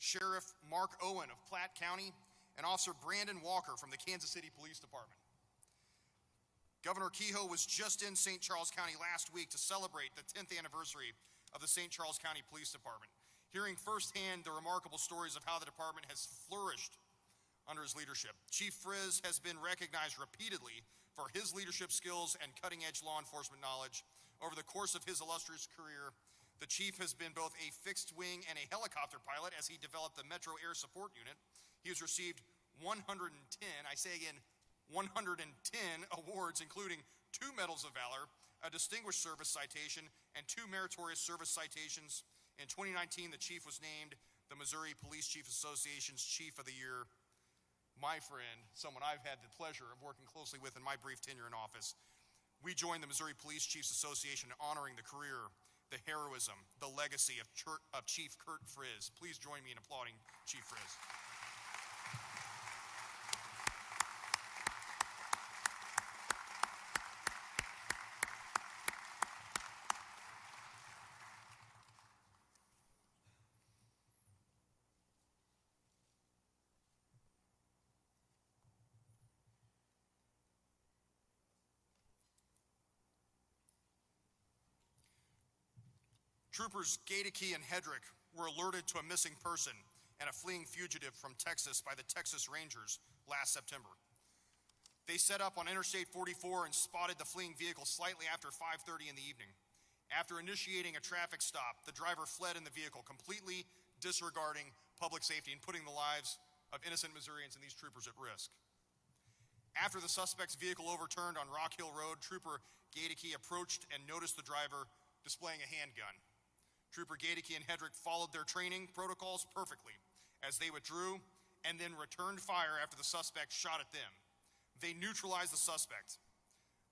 Sheriff Mark Owen of Platte County, and Officer Brandon Walker from the Kansas City Police Department. Governor Kehoe was just in St. Charles County last week to celebrate the 10th anniversary of the St. Charles County Police Department, hearing firsthand the remarkable stories of how the department has flourished under his leadership. Chief Friz has been recognized repeatedly for his leadership skills and cutting-edge law enforcement knowledge. Over the course of his illustrious career, the chief has been both a fixed-wing and a helicopter pilot as he developed the Metro Air Support Unit. He has received 110, I say again, 110 awards, including 2 Medals of Valor, a Distinguished Service Citation, and 2 Meritorious Service Citations. In 2019, the chief was named the Missouri Police Chiefs Association's Chief of the Year. My friend, someone I've had the pleasure of working closely with in my brief tenure in office, we joined the Missouri Police Chiefs Association in honoring the career, the heroism, the legacy of Chief Kurt Friz. Please join me in applauding Chief Friz. Troopers Gaedeke and Hedrick were alerted to a missing person and a fleeing fugitive from Texas by the Texas Rangers last September. They set up on Interstate 44 and spotted the fleeing vehicle slightly after 5:30 in the evening. After initiating a traffic stop, the driver fled in the vehicle, completely disregarding public safety and putting the lives of innocent Missourians and these troopers at risk. After the suspect's vehicle overturned on Rock Hill Road, Trooper Gaedeke approached and noticed the driver displaying a handgun. Trooper Gaedeke and Hedrick followed their training protocols perfectly as they withdrew and then returned fire after the suspect shot at them. They neutralized the suspect.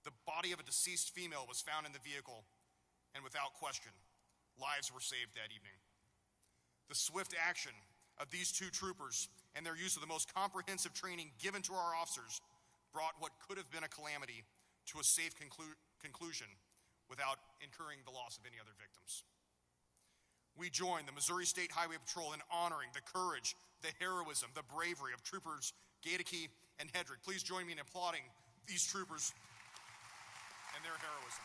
The body of a deceased female was found in the vehicle, and without question, lives were saved that evening. The swift action of these 2 troopers and their use of the most comprehensive training given to our officers brought what could have been a calamity to a safe conclusion without incurring the loss of any other victims. We join the Missouri State Highway Patrol in honoring the courage, the heroism, the bravery of Troopers Gaedeke and Hedrick. Please join me in applauding these troopers and their heroism.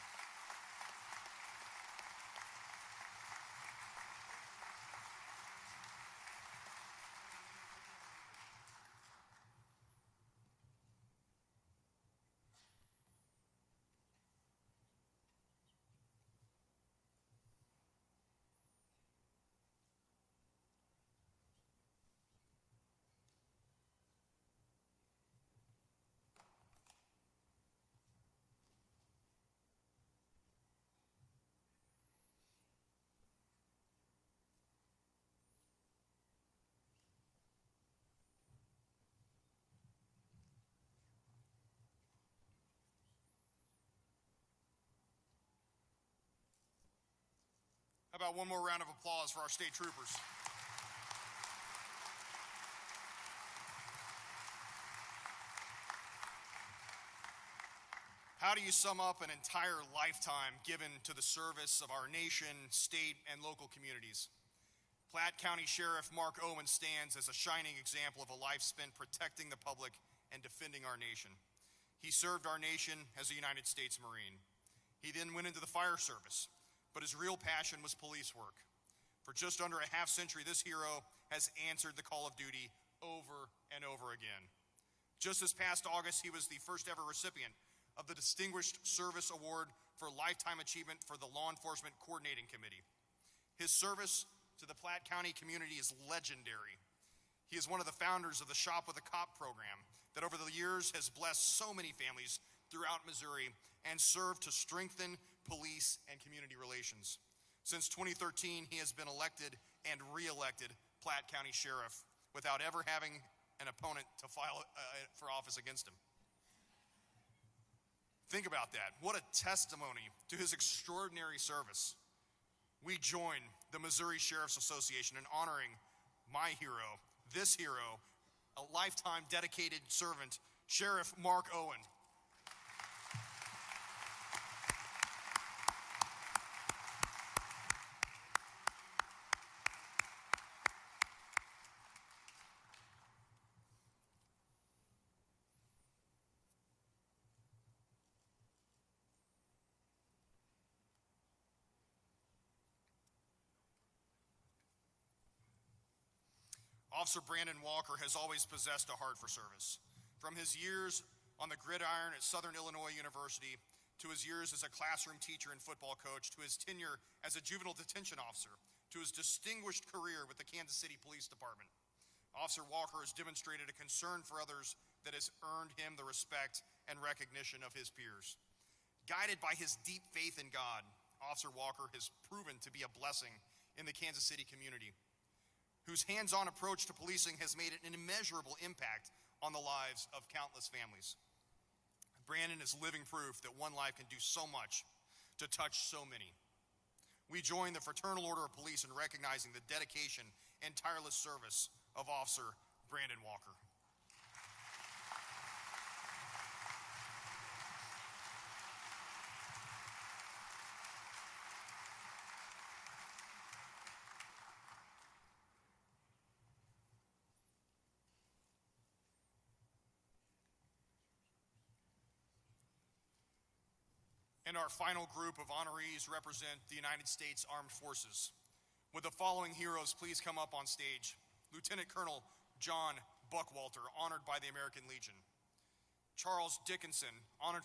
How about one more round of applause for our state troopers? How do you sum up an entire lifetime given to the service of our nation, state, and local communities? Platte County Sheriff Mark Owen stands as a shining example of a life spent protecting the public and defending our nation. He served our nation as a United States Marine. He then went into the fire service, but his real passion was police work. For just under a half century, this hero has answered the call of duty over and over again. Just this past August, he was the first ever recipient of the Distinguished Service Award for Lifetime Achievement for the Law Enforcement Coordinating Committee. His service to the Platte County community is legendary. He is one of the founders of the Shop with a Cop program that over the years has blessed so many families throughout Missouri and served to strengthen police and community relations. Since 2013, he has been elected and re-elected Platte County Sheriff without ever having an opponent to file for office against him. Think about that. What a testimony to his extraordinary service. We join the Missouri Sheriff's Association in honoring my hero, this hero, a lifetime dedicated servant, Sheriff Mark Owen. Officer Brandon Walker has always possessed a heart for service. From his years on the gridiron at Southern Illinois University, to his years as a classroom teacher and football coach, to his tenure as a juvenile detention officer, to his distinguished career with the Kansas City Police Department, Officer Walker has demonstrated a concern for others that has earned him the respect and recognition of his peers. Guided by his deep faith in God, Officer Walker has proven to be a blessing in the Kansas City community, whose hands-on approach to policing has made an immeasurable impact on the lives of countless families. Brandon is living proof that one life can do so much to touch so many. We join the Fraternal Order of Police in recognizing the dedication and tireless service of Officer Brandon Walker. And our final group of honorees represent the United States Armed Forces. Would the following heroes please come up on stage? Lieutenant Colonel John Buckwalter, honored by the American Legion. Charles Dickinson, honored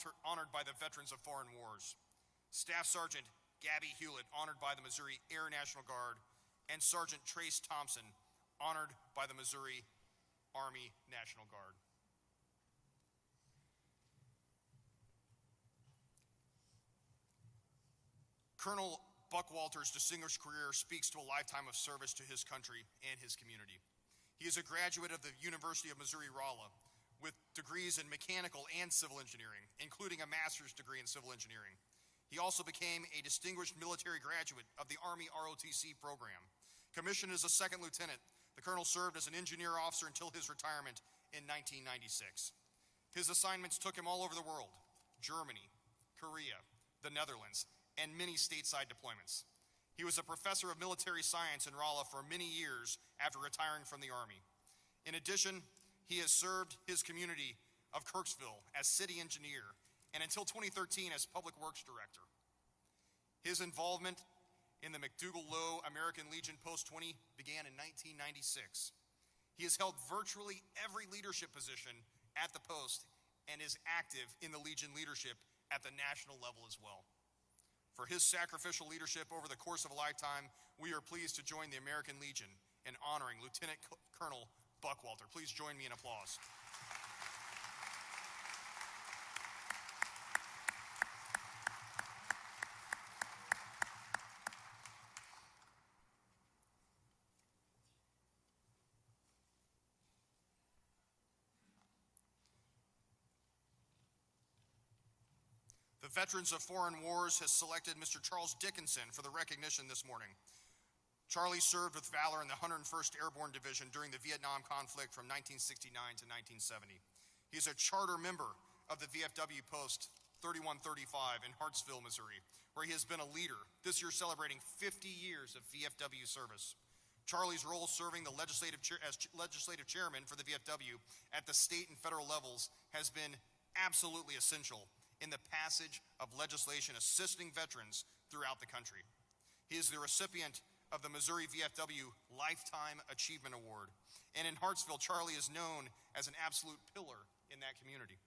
by the Veterans of Foreign Wars. Staff Sergeant Gabby Hewlett, honored by the Missouri Air National Guard. And Sergeant Trace Thompson, honored by the Missouri Army National Guard. Colonel Buckwalter's distinguished career speaks to a lifetime of service to his country and his community. He is a graduate of the University of Missouri-Rolla with degrees in mechanical and civil engineering, including a master's degree in civil engineering. He also became a distinguished military graduate of the Army ROTC program. Commissioned as a second lieutenant, the colonel served as an engineer officer until his retirement in 1996. His assignments took him all over the world: Germany, Korea, the Netherlands, and many stateside deployments. He was a professor of military science in Rolla for many years after retiring from the Army. In addition, he has served his community of Kirksville as city engineer and until 2013 as public works director. His involvement in the McDougall-Lowe American Legion Post 20 began in 1996. He has held virtually every leadership position at the post and is active in the Legion leadership at the national level as well. For his sacrificial leadership over the course of a lifetime, we are pleased to join the American Legion in honoring Lieutenant Colonel Buckwalter. Please join me in applause. The Veterans of Foreign Wars has selected Mr. Charles Dickinson for the recognition this morning. Charlie served with valor in the 101st Airborne Division during the Vietnam conflict from 1969 to 1970. He is a charter member of the VFW Post 3135 in Hartsville, Missouri, where he has been a leader, this year celebrating 50 years of VFW service. Charlie's role serving the as legislative chairman for the VFW at the state and federal levels has been absolutely essential in the passage of legislation assisting veterans throughout the country. He is the recipient of the Missouri VFW Lifetime Achievement Award, and in Hartsville, Charlie is known as an absolute pillar in that community.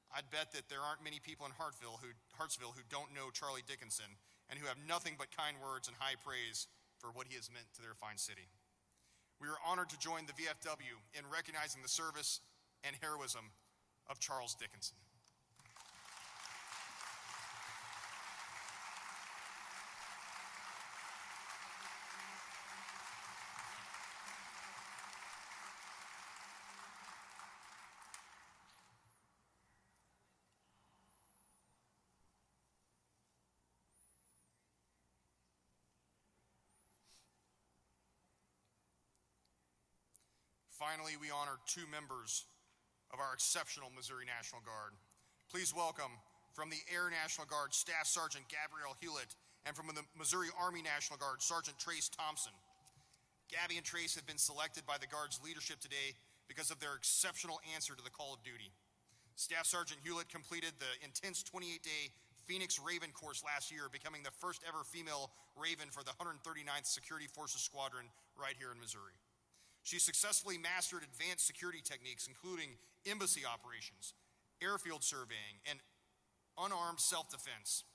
I'd bet that there aren't many people in Hartsville who don't know Charlie Dickinson and who have nothing but kind words and high praise for what he has meant to their fine city. We are honored to join the VFW in recognizing the service and heroism of Charles Dickinson. Finally, we honor two members of our exceptional Missouri National Guard. Please welcome from the Air National Guard Staff Sergeant Gabrielle Hewlett and from the Missouri Army National Guard Sergeant Trace Thompson. Gabby and Trace have been selected by the Guard's leadership today because of their exceptional answer to the call of duty. Staff Sergeant Hewlett completed the intense 28-day Phoenix Raven course last year, becoming the first ever female Raven for the 139th Security Forces Squadron right here in Missouri. She successfully mastered advanced security techniques, including embassy operations, airfield surveying, and unarmed self-defense.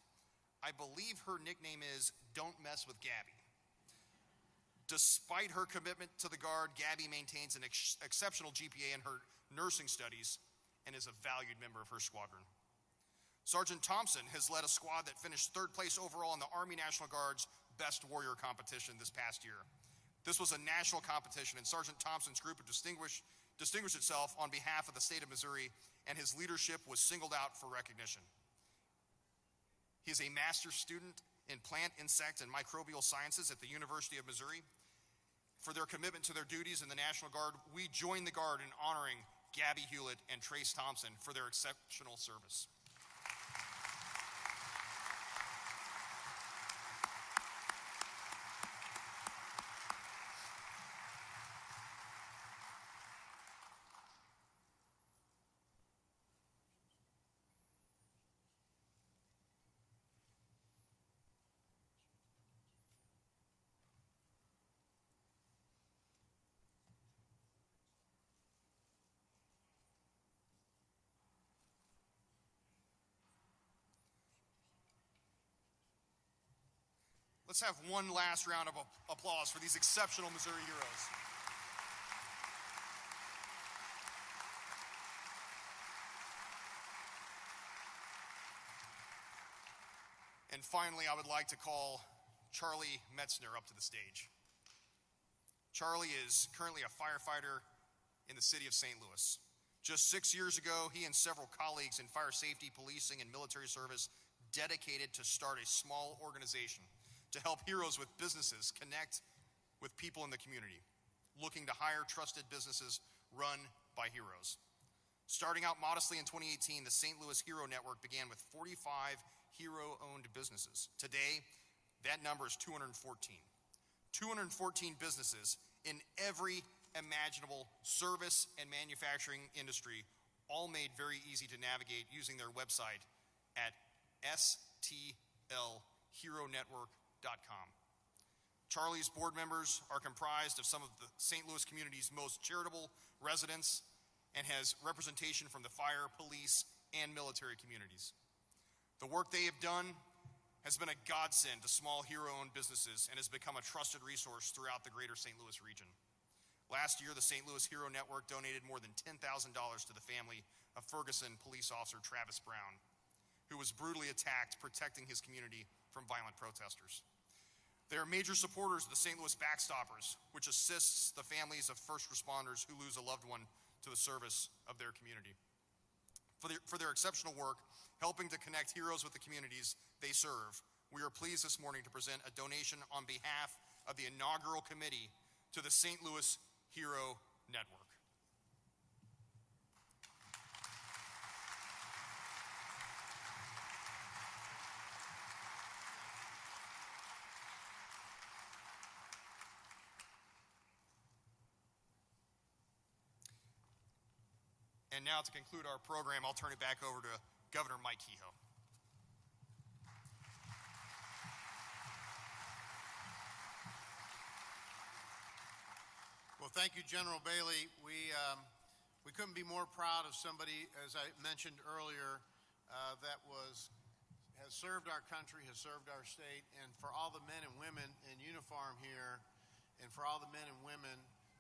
I believe her nickname is Don't Mess with Gabby. Despite her commitment to the Guard, Gabby maintains an exceptional GPA in her nursing studies and is a valued member of her squadron. Sergeant Thompson has led a squad that finished 3rd place overall in the Army National Guard's Best Warrior competition this past year. This was a national competition, and Sergeant Thompson's group distinguished itself on behalf of the state of Missouri, and his leadership was singled out for recognition. He is a master's student in plant, insect, and microbial sciences at the University of Missouri. For their commitment to their duties in the National Guard, we join the Guard in honoring Gabby Hewlett and Trace Thompson for their exceptional service. Let's have one last round of applause for these exceptional Missouri heroes. And finally, I would like to call Charlie Metzner up to the stage. Charlie is currently a firefighter in the city of St. Louis. Just 6 years ago, he and several colleagues in fire safety, policing, and military service dedicated to start a small organization to help heroes with businesses connect with people in the community, looking to hire trusted businesses run by heroes. Starting out modestly in 2018, the St. Louis Hero Network began with 45 hero-owned businesses. Today, that number is 214. 214 businesses in every imaginable service and manufacturing industry, all made very easy to navigate using their website at stlheronetwork.com. Charlie's board members are comprised of some of the St. Louis community's most charitable residents and has representation from the fire, police, and military communities. The work they have done has been a godsend to small hero-owned businesses and has become a trusted resource throughout the greater St. Louis region. Last year, the St. Louis Hero Network donated more than $10,000 to the family of Ferguson police officer Travis Brown, who was brutally attacked protecting his community from violent protesters. They are major supporters of the St. Louis Backstoppers, which assists the families of first responders who lose a loved one to the service of their community. For their exceptional work, helping to connect heroes with the communities they serve, we are pleased this morning to present a donation on behalf of the inaugural committee to the St. Louis Hero Network. And now to conclude our program, I'll turn it back over to Governor Mike Kehoe. Well, thank you, General Bailey. We couldn't be more proud of somebody, as I mentioned earlier, that has served our country, has served our state, and for all the men and women in uniform here, and for all the men and women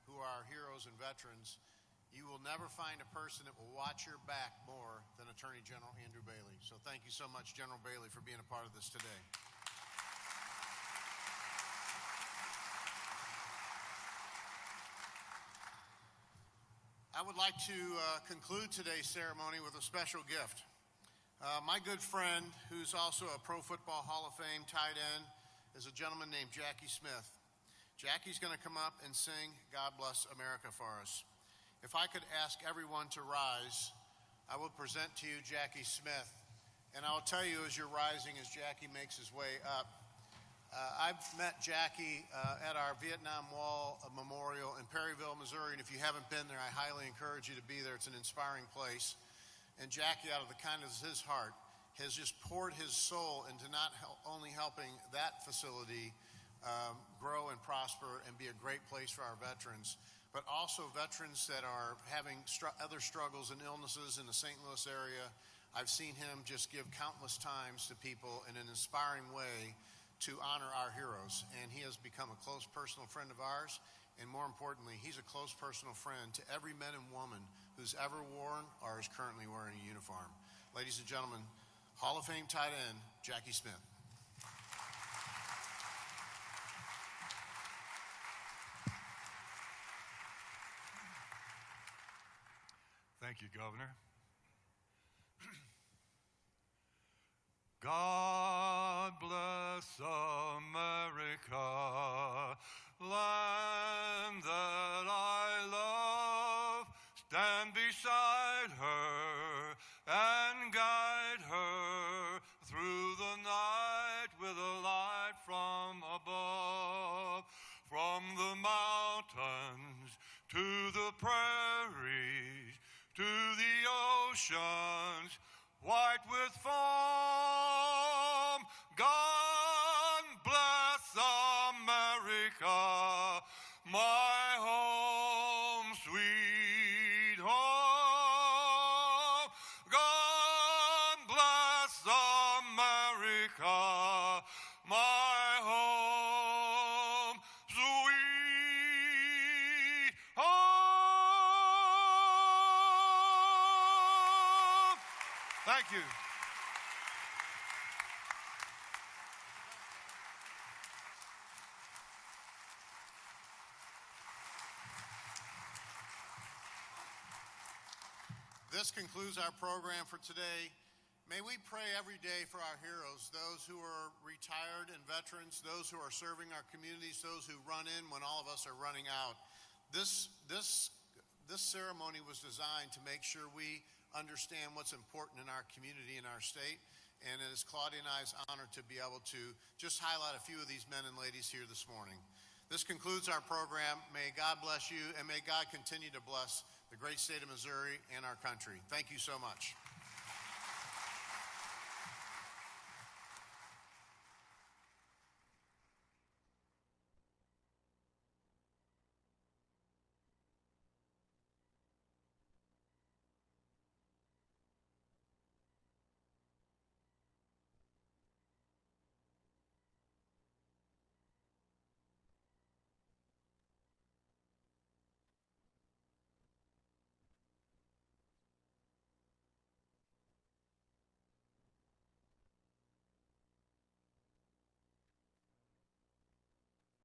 who are heroes and veterans, you will never find a person that will watch your back more than Attorney General Andrew Bailey. So thank you so much, General Bailey, for being a part of this today. I would like to conclude today's ceremony with a special gift. My good friend, who's also a Pro Football Hall of Fame tight end, is a gentleman named Jackie Smith. Jackie's going to come up and sing God Bless America for us. If I could ask everyone to rise, I will present to you Jackie Smith. And I'll tell you as you're rising, as Jackie makes his way up, I've met Jackie at our Vietnam Wall Memorial in Perryville, Missouri. And if you haven't been there, I highly encourage you to be there. It's an inspiring place. And Jackie, out of the kindness of his heart, has just poured his soul into not only helping that facility grow and prosper and be a great place for our veterans, but also veterans that are having other struggles and illnesses in the St. Louis area. I've seen him just give countless times to people in an inspiring way to honor our heroes. And he has become a close personal friend of ours. And more importantly, he's a close personal friend to every man and woman who's ever worn or is currently wearing a uniform. Ladies and gentlemen, Hall of Fame tight end, Jackie Smith. Thank you, Governor. God bless America, land that I love. Stand beside her and guide her through the night with a light from above. From the mountains to the prairies, to the oceans, white with foam. God bless America, my home, sweet home. God bless America, my home, sweet home. Thank you. This concludes our program for today. May we pray every day for our heroes, those who are retired and veterans, those who are serving our communities, those who run in when all of us are running out. This ceremony was designed to make sure we understand what's important in our community and our state. And it is Claudia and I's honor to be able to just highlight a few of these men and ladies here this morning. This concludes our program. May God bless you, and may God continue to bless the great state of Missouri and our country. Thank you so much.